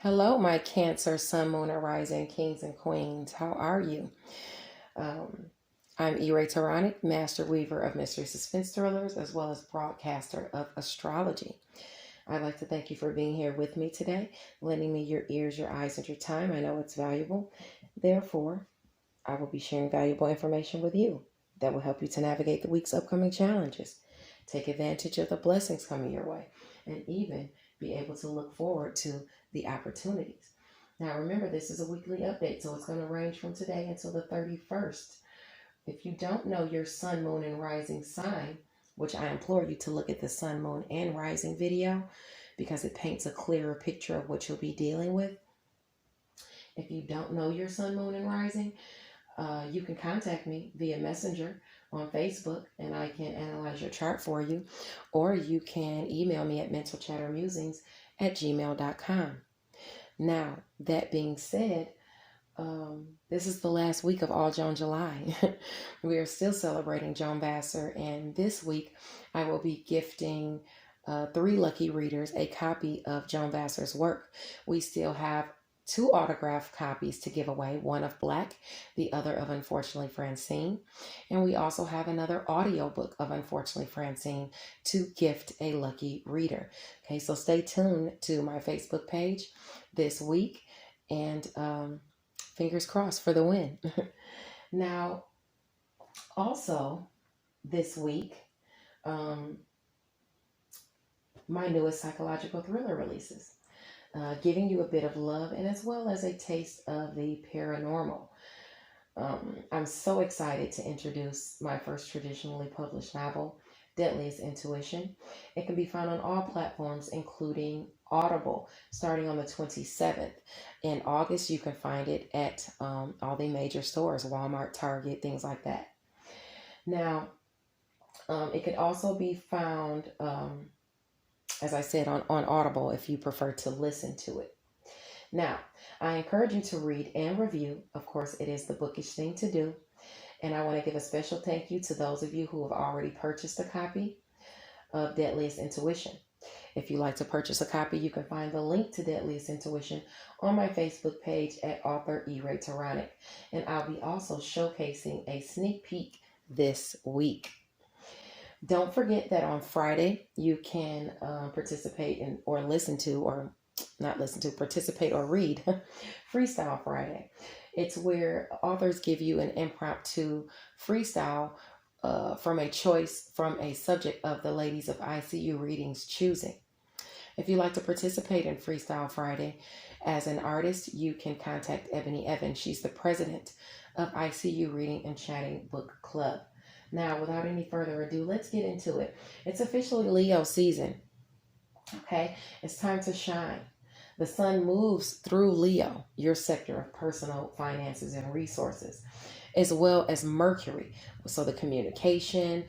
Hello, my Cancer, Sun, Moon, and Rising Kings and Queens. How are you? Um, I'm E-Ray Taronic, Master Weaver of Mystery Suspense Thrillers, as well as broadcaster of Astrology. I'd like to thank you for being here with me today, lending me your ears, your eyes, and your time. I know it's valuable. Therefore, I will be sharing valuable information with you that will help you to navigate the week's upcoming challenges, take advantage of the blessings coming your way, and even be able to look forward to the opportunities. Now, remember, this is a weekly update, so it's going to range from today until the 31st. If you don't know your sun, moon, and rising sign, which I implore you to look at the sun, moon, and rising video because it paints a clearer picture of what you'll be dealing with. If you don't know your sun, moon, and rising, you can contact me via Messenger on Facebook and I can analyze your chart for you, or you can email me at mentalchattermusings@gmail.com. Now, that being said, this is the last week of All Joan July. We are still celebrating Joan Vassar, and this week I will be gifting 3 lucky readers a copy of Joan Vassar's work. We still have 2 autographed copies to give away, one of Black, the other of Unfortunately Francine. And we also have another audiobook of Unfortunately Francine to gift a lucky reader. Okay, so stay tuned to my Facebook page this week, and fingers crossed for the win. Now, also this week, my newest psychological thriller releases. Giving you a bit of love and as well as a taste of the paranormal. I'm so excited to introduce my first traditionally published novel, Deadliest Intuition. It can be found on all platforms, including Audible, starting on the 27th. In August, you can find it at all the major stores, Walmart, Target, things like that. Now, it could also be found as I said, on Audible if you prefer to listen to it. Now, I encourage you to read and review. Of course, it is the bookish thing to do. And I want to give a special thank you to those of you who have already purchased a copy of Deadliest Intuition. If you'd like to purchase a copy, you can find the link to Deadliest Intuition on my Facebook page at author E-Ray Taronic. And I'll be also showcasing a sneak peek this week. Don't forget that on Friday, you can participate in or listen to, or not listen to, participate or read Freestyle Friday. It's where authors give you an impromptu freestyle from a choice from a subject of the ladies of ICU Readings choosing. If you'd like to participate in Freestyle Friday as an artist, you can contact Ebony Evans. She's the president of ICU Reading and Chatting Book Club. Now, without any further ado, let's get into it. It's officially Leo season. Okay, it's time to shine. The sun moves through Leo, your sector of personal finances and resources, as well as Mercury. So the communication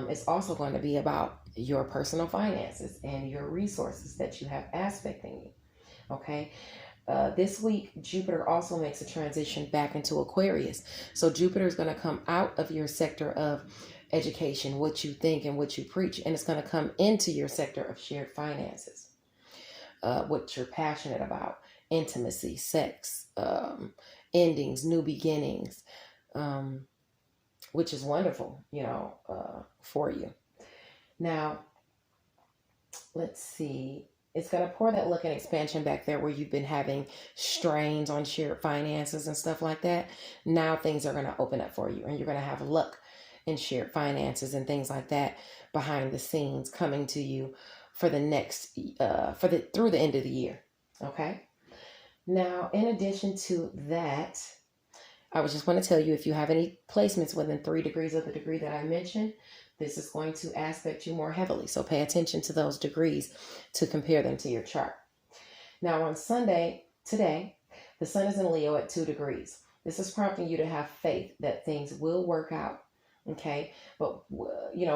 is also going to be about your personal finances and your resources that you have aspecting you. Okay. This week, Jupiter also makes a transition back into Aquarius. So Jupiter is going to come out of your sector of education, what you think and what you preach, and it's going to come into your sector of shared finances, what you're passionate about, intimacy, sex, endings, new beginnings, which is wonderful, for you. Now, let's see. It's going to pour that look and expansion back there where you've been having strains on shared finances and stuff like that. Now things are going to open up for you, and you're going to have luck in shared finances and things like that behind the scenes coming to you for the next, through the end of the year. Okay. Now, in addition to that, I was just want to tell you, if you have any placements within 3 degrees of the degree that I mentioned, this is going to aspect you more heavily. So pay attention to those degrees to compare them to your chart. Now on Sunday, today, the sun is in Leo at 2 degrees. This is prompting you to have faith that things will work out. Okay. But,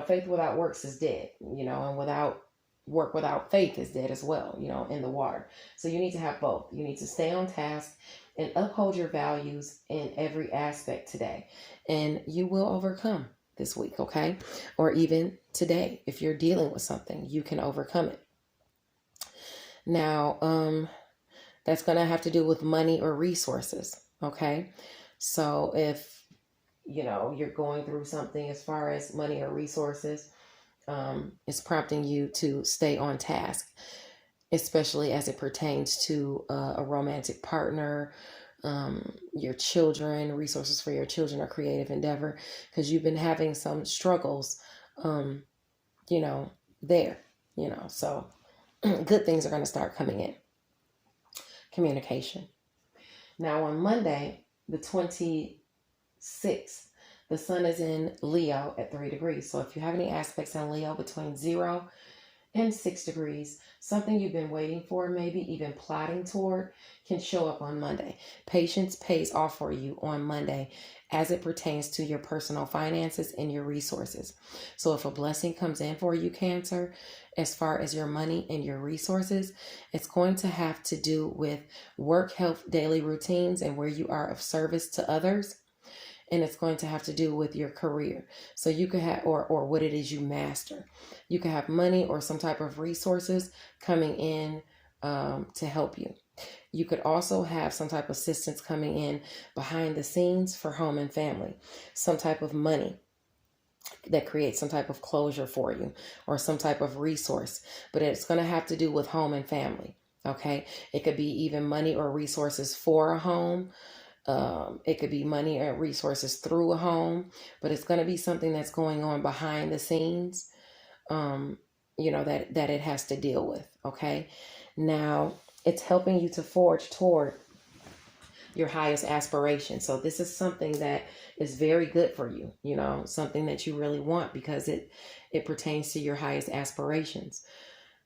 faith without works is dead, and without work without faith is dead as well, in the water. So you need to have both. You need to stay on task and uphold your values in every aspect today, and you will overcome this week, okay? Or even today, if you're dealing with something, you can overcome it. Now, That's going to have to do with money or resources. Okay. So if, you're going through something as far as money or resources, it's prompting you to stay on task, especially as it pertains to a romantic partner, your children, resources for your children, or creative endeavor, because you've been having some struggles, there, so good things are going to start coming in. Communication. Now on Monday, the 26th, the sun is in Leo at 3 degrees. So if you have any aspects in Leo between 0 and 6 degrees, something you've been waiting for, maybe even plotting toward, can show up on Monday. Patience pays off for you on Monday as it pertains to your personal finances and your resources. So if a blessing comes in for you, Cancer, as far as your money and your resources, it's going to have to do with work, health, daily routines, and where you are of service to others. And it's going to have to do with your career. So you could have, or what it is you master. You could have money or some type of resources coming in to help you. You could also have some type of assistance coming in behind the scenes for home and family. Some type of money that creates some type of closure for you, or some type of resource. But it's going to have to do with home and family. Okay. It could be even money or resources for a home. It could be money or resources through a home, but it's going to be something that's going on behind the scenes, that it has to deal with. Okay. Now it's helping you to forge toward your highest aspiration. So this is something that is very good for you, something that you really want, because it pertains to your highest aspirations.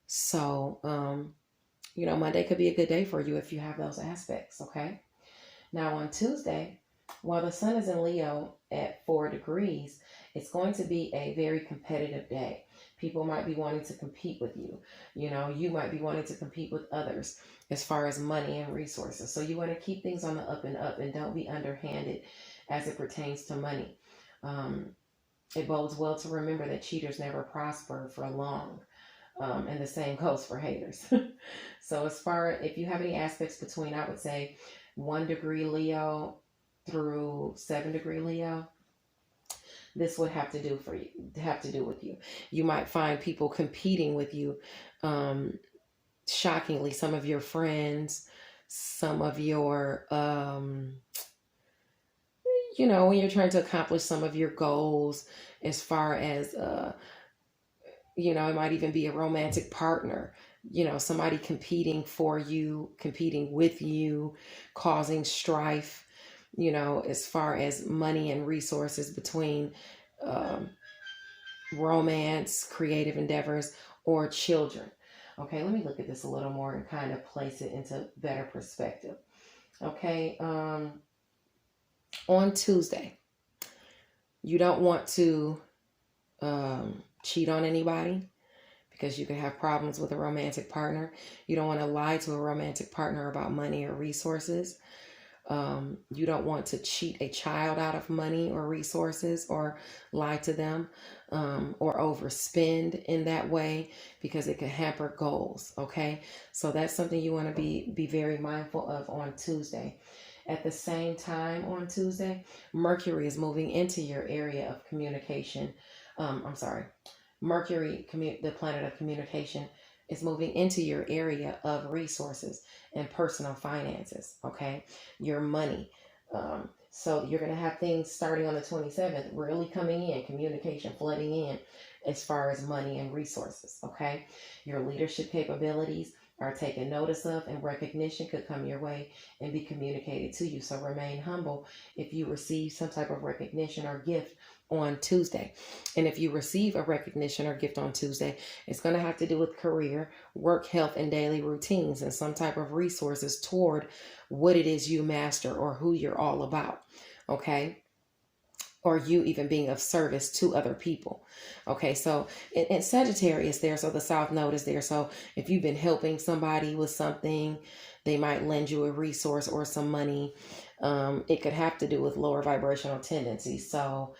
So, Monday could be a good day for you if you have those aspects. Okay. Now on Tuesday, while the sun is in Leo at 4 degrees, it's going to be a very competitive day. People might be wanting to compete with you. You might be wanting to compete with others as far as money and resources. So you want to keep things on the up and up, and don't be underhanded as it pertains to money. It bodes well to remember that cheaters never prosper for long. And the same goes for haters. So if you have any aspects between, I would say, 1 degree Leo through 7 degree Leo, this would have to do with you. You might find people competing with you. Shockingly, some of your friends, some of your, when you're trying to accomplish some of your goals, as far as, it might even be a romantic partner. Somebody competing for you, competing with you, causing strife, as far as money and resources between romance, creative endeavors, or children. Okay, let me look at this a little more and kind of place it into better perspective. Okay, on Tuesday, you don't want to cheat on anybody, because you could have problems with a romantic partner. You don't want to lie to a romantic partner about money or resources. You don't want to cheat a child out of money or resources, or lie to them, or overspend in that way, because it can hamper goals. Okay. So that's something you want to be very mindful of on Tuesday. At the same time on Tuesday, Mercury is moving into your area of communication. Mercury, the planet of communication, is moving into your area of resources and personal finances. Okay. Your money. So you're going to have things starting on the 27th, really coming in, communication flooding in as far as money and resources. Okay. Your leadership capabilities are taken notice of, and recognition could come your way and be communicated to you. So remain humble if you receive some type of recognition or gift on Tuesday. And if you receive a recognition or gift on Tuesday, it's going to have to do with career, work, health, and daily routines, and some type of resources toward what it is you master or who you're all about. Okay. Or you even being of service to other people. Okay. So and Sagittarius there. So the South Node is there. So if you've been helping somebody with something, they might lend you a resource or some money. It could have to do with lower vibrational tendencies. So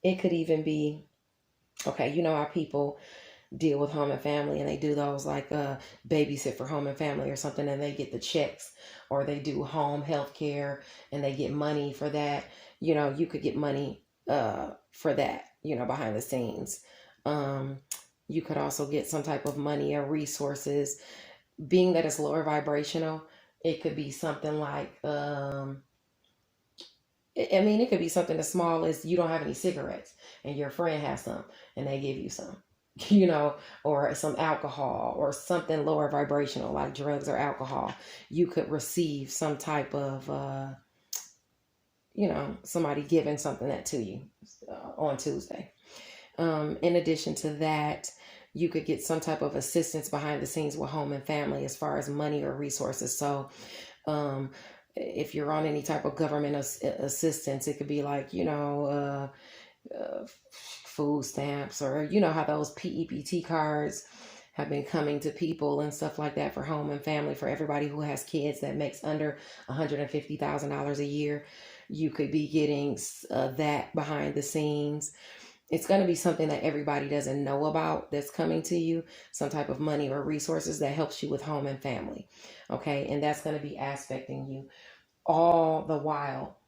it could even be, okay, how people, deal with home and family, and they do those like babysit for home and family or something, and they get the checks, or they do home health care and they get money for that. You could get money for that, behind the scenes. You could also get some type of money or resources. Being that it's lower vibrational, it could be something like, it could be something as small as you don't have any cigarettes and your friend has some and they give you some, or some alcohol or something lower vibrational like drugs or alcohol. You could receive some type of, somebody giving something that to you on Tuesday. In addition to that, you could get some type of assistance behind the scenes with home and family as far as money or resources. So, if you're on any type of government assistance, it could be like, food stamps, or how those PEPT cards have been coming to people and stuff like that for home and family, for everybody who has kids that makes under $150,000 a year. You could be getting that behind the scenes. It's going to be something that everybody doesn't know about that's coming to you, some type of money or resources that helps you with home and family. Okay. And that's going to be aspecting you all the while.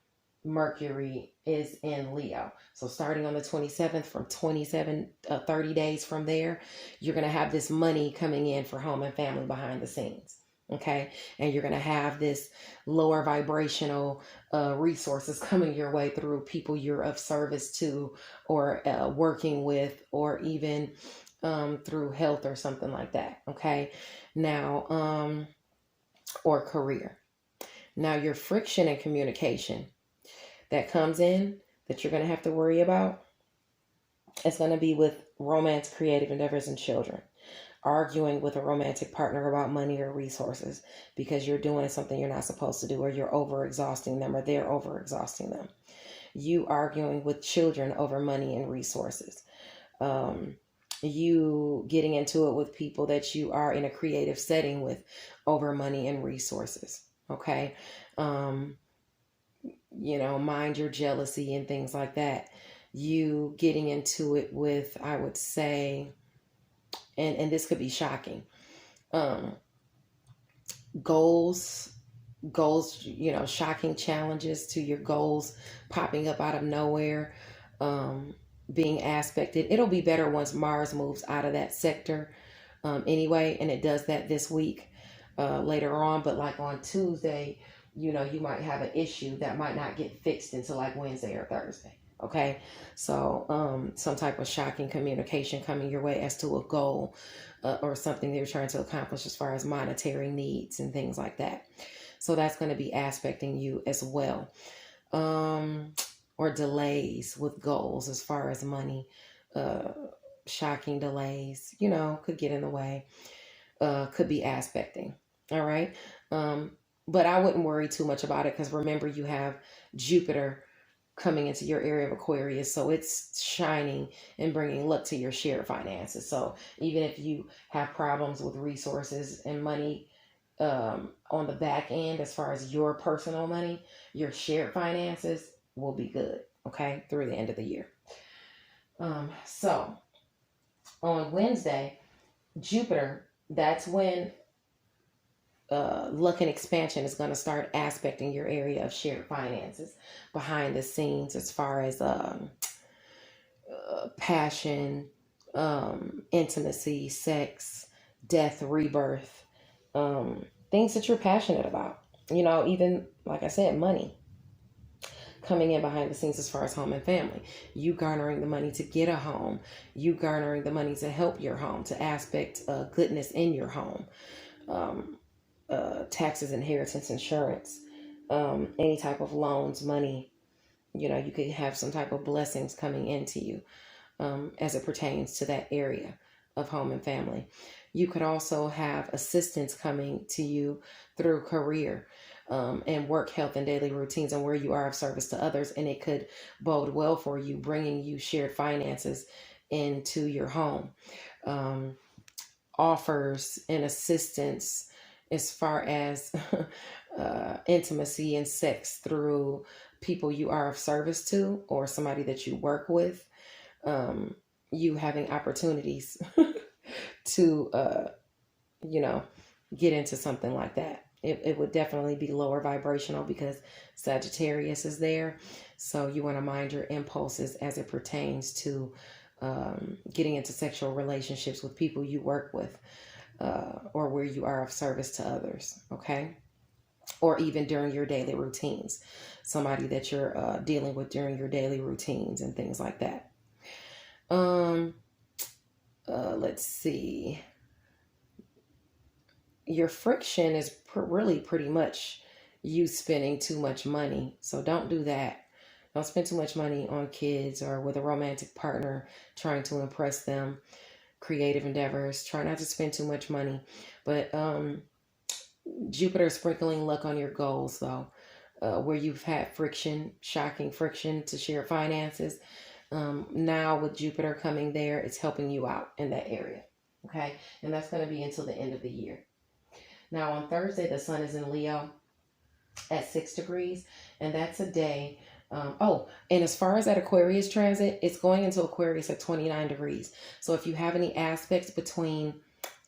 Mercury is in Leo. So starting on the 27th, from 30 days from there, you're going to have this money coming in for home and family behind the scenes. Okay. And you're going to have this lower vibrational resources coming your way through people you're of service to, or working with, or even through health or something like that. Okay. Now, or career. Now, your friction and communication that comes in that you're going to have to worry about, it's going to be with romance, creative endeavors, and children. Arguing with a romantic partner about money or resources because you're doing something you're not supposed to do, or you're overexhausting them, or they're overexhausting them. You arguing with children over money and resources. You getting into it with people that you are in a creative setting with over money and resources. Okay. Mind your jealousy and things like that. You getting into it with, I would say, and this could be shocking, goals, shocking challenges to your goals popping up out of nowhere, being aspected. It'll be better once Mars moves out of that sector anyway, and it does that this week later on. But like on Tuesday, you might have an issue that might not get fixed until like Wednesday or Thursday. Okay. So some type of shocking communication coming your way as to a goal or something that you're trying to accomplish as far as monetary needs and things like that. So that's going to be aspecting you as well. Or delays with goals as far as money, shocking delays, could get in the way, could be aspecting. All right. But I wouldn't worry too much about it, because remember, you have Jupiter coming into your area of Aquarius, so it's shining and bringing luck to your shared finances. So even if you have problems with resources and money on the back end, as far as your personal money, your shared finances will be good, okay, through the end of the year. So on Wednesday, Jupiter, that's when luck and expansion is going to start aspecting your area of shared finances behind the scenes, as far as passion, intimacy, sex, death, rebirth, things that you're passionate about. Even like I said, money coming in behind the scenes as far as home and family. You garnering the money to get a home. You garnering the money to help your home, to aspect goodness in your home. Taxes, inheritance, insurance, any type of loans, money. You could have some type of blessings coming into you as it pertains to that area of home and family. You could also have assistance coming to you through career and work, health, and daily routines, and where you are of service to others. And it could bode well for you, bringing you shared finances into your home. Offers and assistance as far as intimacy and sex through people you are of service to, or somebody that you work with. You having opportunities to, you know, get into something like that. It would definitely be lower vibrational because Sagittarius is there. So you want to mind your impulses as it pertains to getting into sexual relationships with people you work with, or where you are of service to others, okay? Or even during your daily routines. Somebody that you're dealing with during your daily routines and things like that. Let's see. Your friction is really pretty much you spending too much money. So don't do that. Don't spend too much money on kids or with a romantic partner trying to impress them. Creative endeavors. Try not to spend too much money. But Jupiter sprinkling luck on your goals, though. Where you've had friction, shocking friction to share finances. Now with Jupiter coming there, it's helping you out in that area. Okay. And that's going to be until the end of the year. Now on Thursday, the sun is in Leo at 6 degrees, and that's a day. And as far as that Aquarius transit, it's going into Aquarius at 29 degrees. So if you have any aspects between,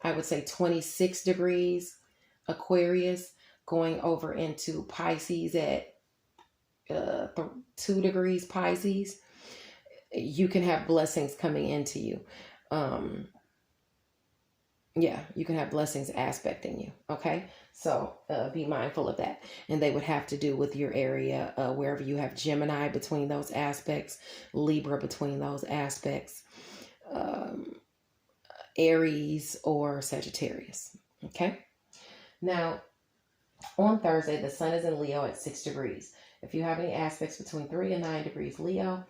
I would say 26 degrees Aquarius going over into Pisces at 2 degrees Pisces, you can have blessings coming into you. You can have blessings aspecting you. Okay. So be mindful of that. And they would have to do with your area, wherever you have Gemini between those aspects, Libra between those aspects, Aries or Sagittarius. Okay. Now on Thursday, the sun is in Leo at 6 degrees. If you have any aspects between 3 and 9 degrees Leo,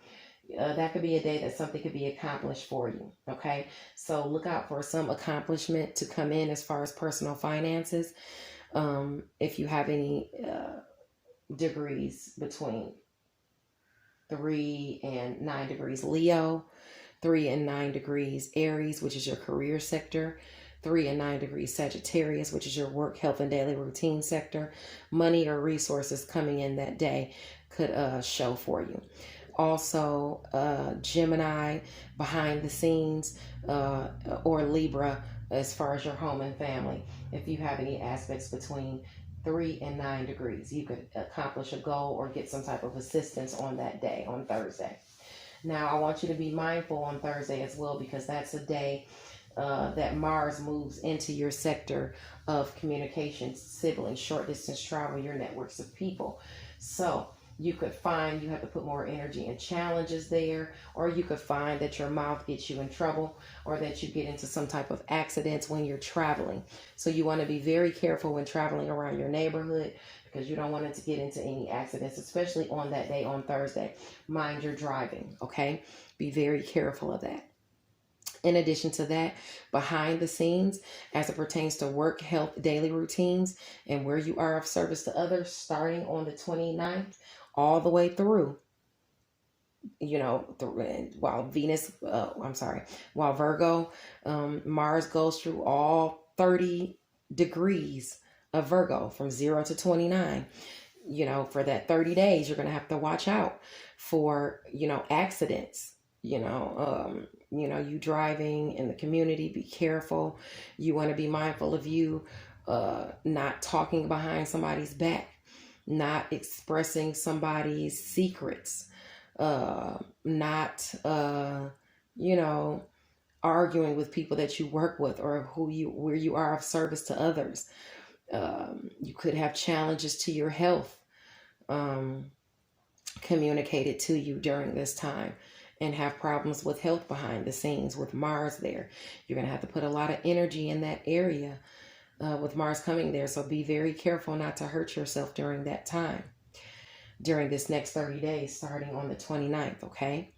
that could be a day that something could be accomplished for you. Okay. So look out for some accomplishment to come in as far as personal finances. If you have any degrees between 3 and 9 degrees Leo, 3 and 9 degrees Aries, which is your career sector, 3 and 9 degrees Sagittarius, which is your work, health, and daily routine sector, money or resources coming in that day could show for you. Also, Gemini behind the scenes, or Libra as far as your home and family. If you have any aspects between 3 and 9 degrees, you could accomplish a goal or get some type of assistance on that day, on Thursday. Now, I want you to be mindful on Thursday as well, because that's a day that Mars moves into your sector of communication, siblings, short distance travel, your networks of people. So you could find you have to put more energy and challenges there, or you could find that your mouth gets you in trouble, or that you get into some type of accidents when you're traveling. So you want to be very careful when traveling around your neighborhood, because you don't want it to get into any accidents, especially on that day, on Thursday. Mind your driving, okay? Be very careful of that. In addition to that, behind the scenes, as it pertains to work, health, daily routines, and where you are of service to others, starting on the 29th, all the way through, while Virgo, Mars goes through all 30 degrees of Virgo from 0 to 29. For that 30 days, you're going to have to watch out for, accidents. You driving in the community, be careful. You want to be mindful of you not talking behind somebody's back, not expressing somebody's secrets, not arguing with people that you work with, or where you are of service to others. You could have challenges to your health communicated to you during this time, and have problems with health behind the scenes with Mars there. You're going to have to put a lot of energy in that area with Mars coming there. So be very careful not to hurt yourself during that time, during this next 30 days, starting on the 29th, okay?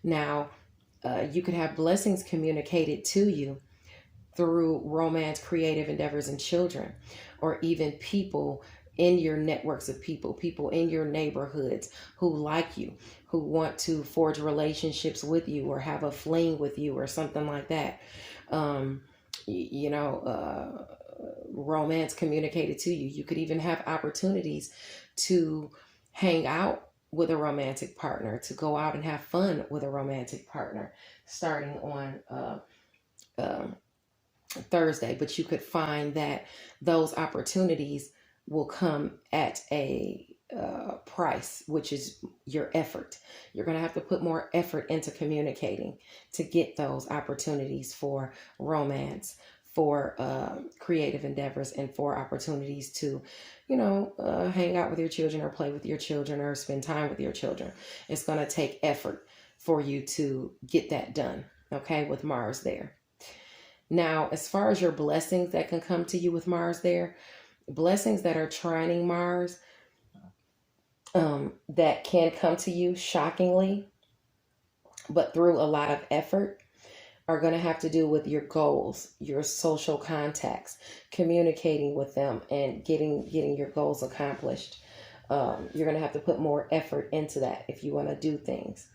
Now, you could have blessings communicated to you through romance, creative endeavors, and children, or even people in your networks of people in your neighborhoods who like you, who want to forge relationships with you or have a fling with you or something like that. Romance communicated to you. You could even have opportunities to hang out with a romantic partner, to go out and have fun with a romantic partner, starting on Thursday, but you could find that those opportunities will come at a price, which is your effort. You're going to have to put more effort into communicating to get those opportunities for romance, for creative endeavors, and for opportunities to, hang out with your children or play with your children or spend time with your children. It's going to take effort for you to get that done, okay, with Mars there. Now, as far as your blessings that can come to you with Mars there, blessings that are trining Mars, that can come to you shockingly, but through a lot of effort, are going to have to do with your goals, your social contacts, communicating with them, and getting your goals accomplished. You're going to have to put more effort into that if you want to do things.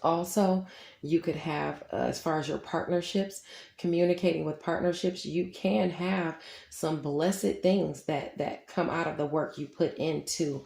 Also, you could have, as far as your partnerships, communicating with partnerships, you can have some blessed things that come out of the work you put into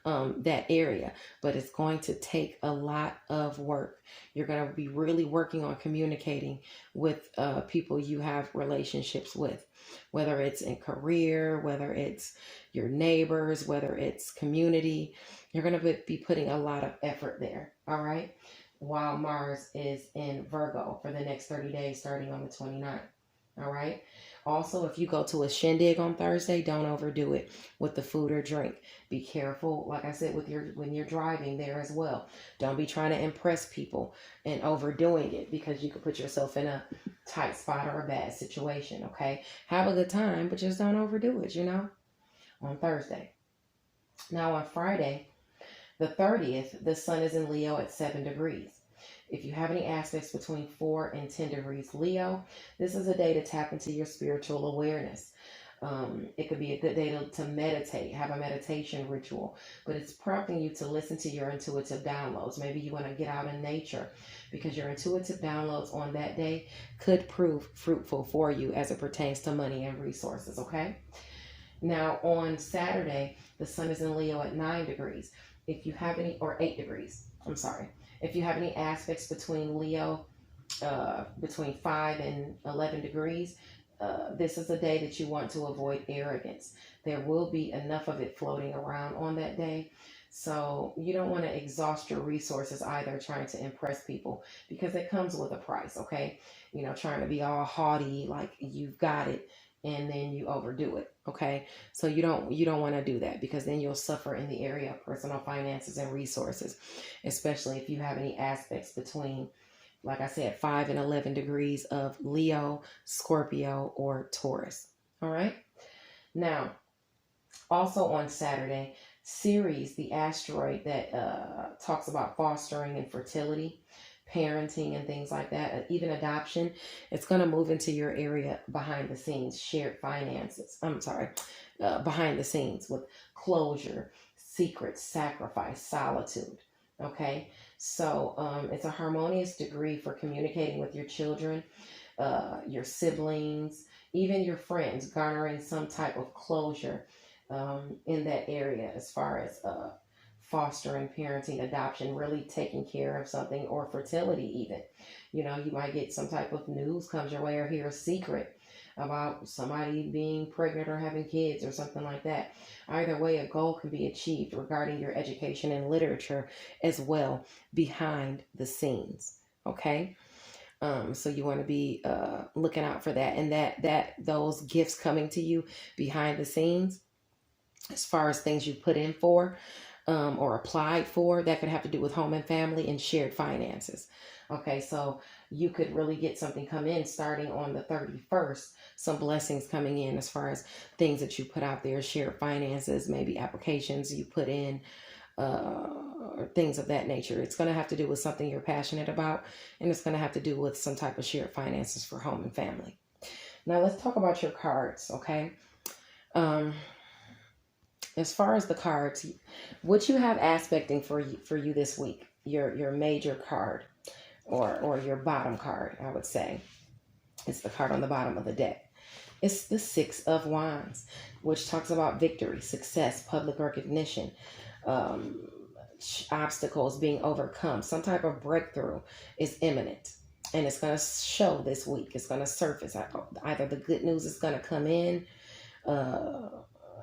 that area, but it's going to take a lot of work. You're going to be really working on communicating with people you have relationships with, whether it's in career, whether it's your neighbors, whether it's community. You're going to be putting a lot of effort there, all right? While Mars is in Virgo for the next 30 days starting on the 29th, all right? Also, if you go to a shindig on Thursday, don't overdo it with the food or drink. Be careful, like I said, when you're driving there as well. Don't be trying to impress people and overdoing it, because you could put yourself in a tight spot or a bad situation, okay? Have a good time, but just don't overdo it, on Thursday. Now on Friday, the 30th, the sun is in Leo at 7 degrees. If you have any aspects between 4 and 10 degrees Leo, this is a day to tap into your spiritual awareness. It could be a good day to meditate, have a meditation ritual, but it's prompting you to listen to your intuitive downloads. Maybe you want to get out in nature, because your intuitive downloads on that day could prove fruitful for you as it pertains to money and resources, okay? Now on Saturday, the sun is in Leo at 9 degrees. If you have any, or 8 degrees, I'm sorry. If you have any aspects between Leo, between 5 and 11 degrees, this is a day that you want to avoid arrogance. There will be enough of it floating around on that day. So you don't want to exhaust your resources either trying to impress people, because it comes with a price, okay? Trying to be all haughty, like you've got it, and then you overdo it, okay? So you don't want to do that, because then you'll suffer in the area of personal finances and resources, especially if you have any aspects between, like I said, 5 and 11 degrees of Leo, Scorpio, or Taurus. All right. Now, also on Saturday, Ceres, the asteroid that talks about fostering and fertility, parenting and things like that, even adoption, it's going to move into your area behind the scenes, shared finances. Behind the scenes with closure, secrets, sacrifice, solitude. Okay, so it's a harmonious degree for communicating with your children, your siblings, even your friends, garnering some type of closure in that area, as far as fostering, parenting, adoption, really taking care of something, or fertility even. You might get some type of news comes your way, or hear a secret about somebody being pregnant or having kids or something like that. Either way, a goal can be achieved regarding your education and literature as well, behind the scenes. Okay. So you want to be looking out for that, and that those gifts coming to you behind the scenes, as far as things you put in for or applied for, that could have to do with home and family and shared finances. Okay, so you could really get something come in starting on the 31st, some blessings coming in as far as things that you put out there, shared finances, maybe applications you put in, or things of that nature. It's going to have to do with something you're passionate about, and it's going to have to do with some type of shared finances for home and family. Now let's talk about your cards, okay? As far as the cards, what you have aspecting for you this week, your major card, or your bottom card, I would say. It's the card on the bottom of the deck. It's the Six of Wands, which talks about victory, success, public recognition, obstacles being overcome. Some type of breakthrough is imminent. And it's going to show this week. It's going to surface. Either the good news is going to come in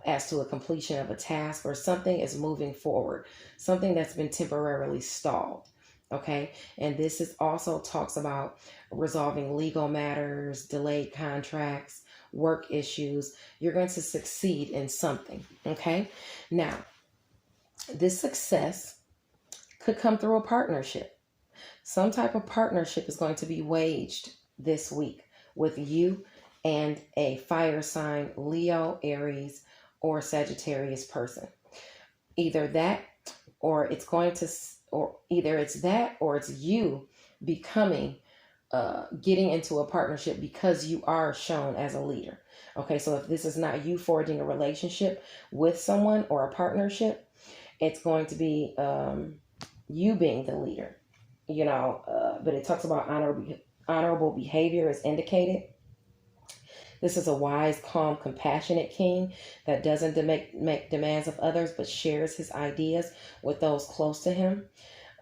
as to a completion of a task, or something is moving forward, something that's been temporarily stalled. Okay. And this is also talks about resolving legal matters, delayed contracts, work issues. You're going to succeed in something. Okay. Now, this success could come through a partnership. Some type of partnership is going to be waged this week with you and a fire sign, Leo, Aries, or Sagittarius person. Either that, or it's going to, or either it's that, or it's you becoming, getting into a partnership because you are shown as a leader. Okay, so if this is not you forging a relationship with someone or a partnership, it's going to be you being the leader. But it talks about honorable behavior is indicated. This is a wise, calm, compassionate king that doesn't make demands of others, but shares his ideas with those close to him.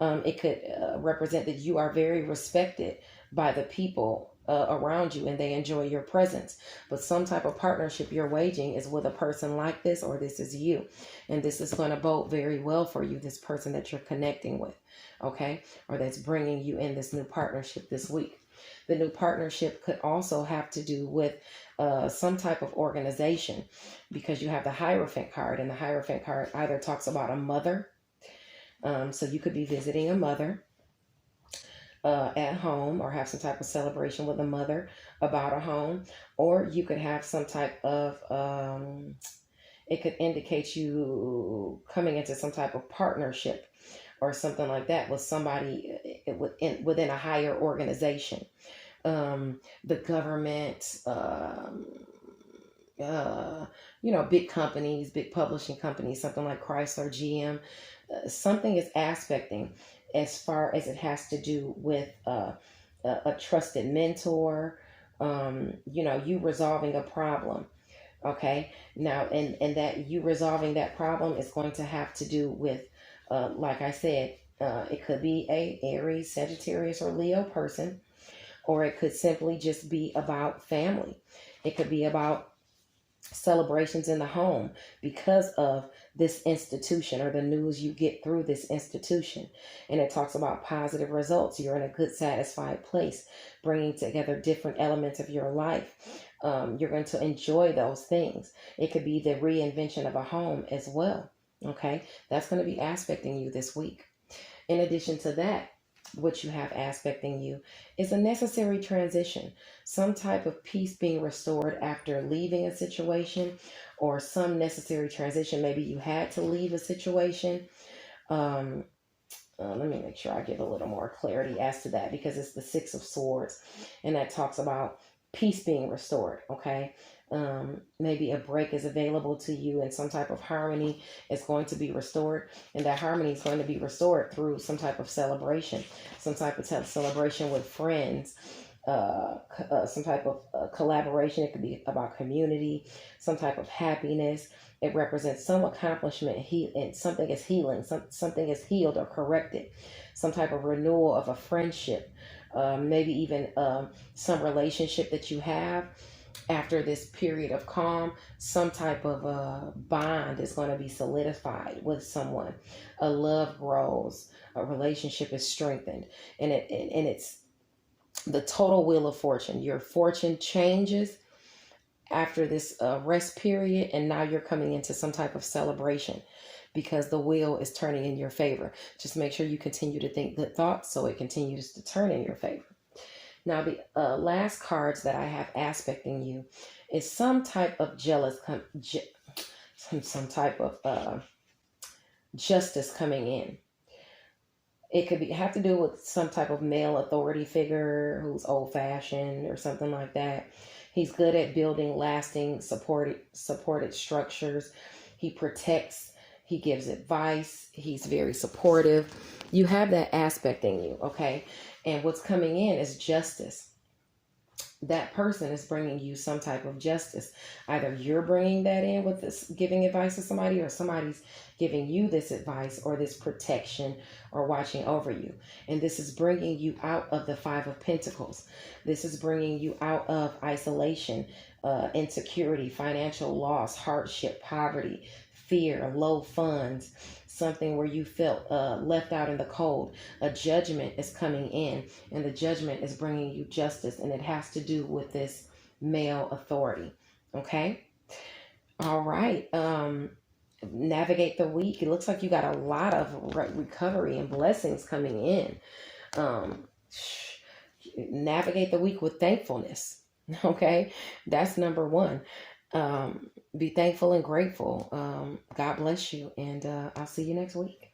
It could represent that you are very respected by the people around you, and they enjoy your presence. But some type of partnership you're waging is with a person like this, or this is you. And this is going to bode very well for you, this person that you're connecting with, okay? Or that's bringing you in this new partnership this week. The new partnership could also have to do with some type of organization, because you have the Hierophant card, and the Hierophant card either talks about a mother. So you could be visiting a mother at home, or have some type of celebration with a mother about a home, or you could have some type of, it could indicate you coming into some type of partnership or something like that with somebody within a higher organization. The government, big companies, big publishing companies, something like Chrysler, GM, something is aspecting as far as it has to do with a trusted mentor, you resolving a problem. Okay. Now, and that you resolving that problem is going to have to do with, like I said, it could be a Aries, Sagittarius, or Leo person, or it could simply just be about family. It could be about celebrations in the home because of this institution, or the news you get through this institution. And it talks about positive results. You're in a good, satisfied place, bringing together different elements of your life. You're going to enjoy those things. It could be the reinvention of a home as well. Okay, that's going to be aspecting you this week. In addition to that, what you have aspecting you is a necessary transition, some type of peace being restored after leaving a situation, or some necessary transition. Maybe you had to leave a situation. Let me make sure I give a little more clarity as to that, because it's the Six of Swords, and that talks about peace being restored. Okay. Maybe a break is available to you, and some type of harmony is going to be restored, and that harmony is going to be restored through some type of celebration, some type of celebration with friends, some type of collaboration. It could be about community, some type of happiness. It represents some accomplishment, and something is healing, something is healed or corrected, some type of renewal of a friendship, maybe even some relationship that you have. After this period of calm, some type of bond is going to be solidified with someone. A love grows, a relationship is strengthened, and it's the total wheel of fortune. Your fortune changes after this rest period, and now you're coming into some type of celebration because the wheel is turning in your favor. Just make sure you continue to think good thoughts so it continues to turn in your favor. Now, the last cards that I have aspecting you is some type of some type of justice coming in. It could have to do with some type of male authority figure who's old-fashioned or something like that. He's good at building lasting, supported structures. He protects. He gives advice. He's very supportive. You have that aspect in you, okay? And what's coming in is justice. that person is bringing you some type of justice. Either you're bringing that in with this, giving advice to somebody, or somebody's giving you this advice or this protection or watching over you. And this is bringing you out of the Five of Pentacles. This is bringing you out of isolation, insecurity, financial loss, hardship, poverty, fear, low funds, something where you felt left out in the cold. A judgment is coming in, and the judgment is bringing you justice, and it has to do with this male authority. Okay? All right. Navigate the week. It looks like you got a lot of recovery and blessings coming in. Navigate the week with thankfulness. Okay? That's number one. Be thankful and grateful. God bless you, and I'll see you next week.